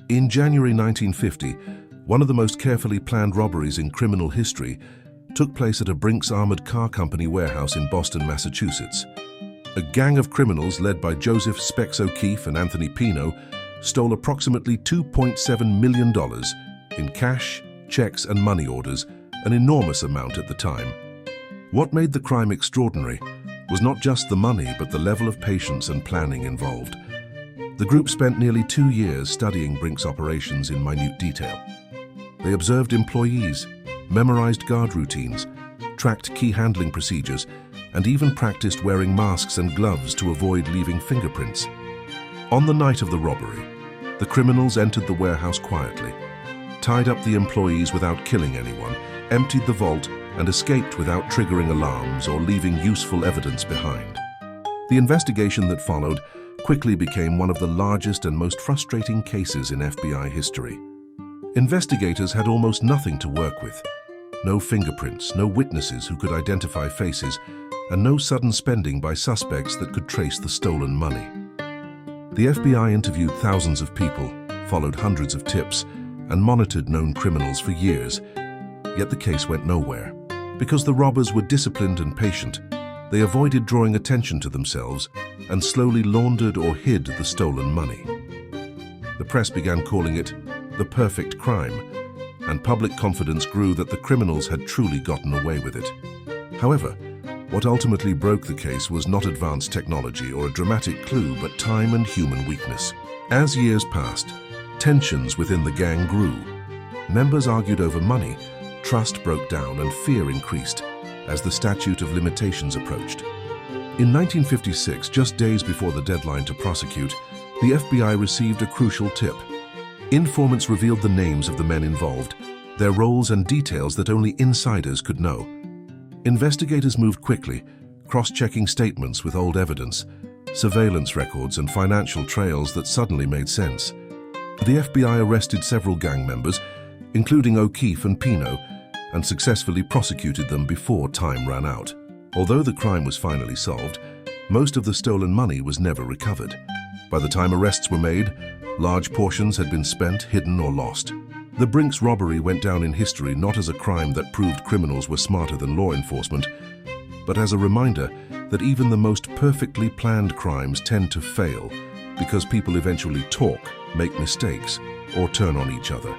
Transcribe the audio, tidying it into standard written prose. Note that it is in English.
In January 1950, one of the most carefully planned robberies in criminal history took place at a Brinks Armored Car Company warehouse in Boston, Massachusetts. A gang of criminals led by Joseph "Specs" O'Keefe and Anthony Pino stole approximately $2.7 million in cash, checks and money orders, an enormous amount at the time. What made the crime extraordinary was not just the money but the level of patience and planning involved. The group spent nearly 2 years studying Brinks operations in minute detail. They observed employees, memorized guard routines, tracked key handling procedures, and even practiced wearing masks and gloves to avoid leaving fingerprints. On the night of the robbery, the criminals entered the warehouse quietly, tied up the employees without killing anyone, emptied the vault, and escaped without triggering alarms or leaving useful evidence behind. The investigation that followed quickly became one of the largest and most frustrating cases in FBI history. Investigators had almost nothing to work with. No fingerprints, no witnesses who could identify faces, and no sudden spending by suspects that could trace the stolen money. The FBI interviewed thousands of people, followed hundreds of tips, and monitored known criminals for years. Yet the case went nowhere. Because the robbers were disciplined and patient, they avoided drawing attention to themselves and slowly laundered or hid the stolen money. The press began calling it the perfect crime, and public confidence grew that the criminals had truly gotten away with it. However, what ultimately broke the case was not advanced technology or a dramatic clue, but time and human weakness. As years passed, tensions within the gang grew. Members argued over money, trust broke down, and fear increased as the statute of limitations approached. In 1956, just days before the deadline to prosecute, the FBI received a crucial tip. Informants revealed the names of the men involved, their roles and details that only insiders could know. Investigators moved quickly, cross-checking statements with old evidence, surveillance records and financial trails that suddenly made sense. The FBI arrested several gang members, including O'Keefe and Pino, and successfully prosecuted them before time ran out. Although the crime was finally solved, most of the stolen money was never recovered. By the time arrests were made, large portions had been spent, hidden, or lost. The Brinks robbery went down in history not as a crime that proved criminals were smarter than law enforcement, but as a reminder that even the most perfectly planned crimes tend to fail because people eventually talk, make mistakes, or turn on each other.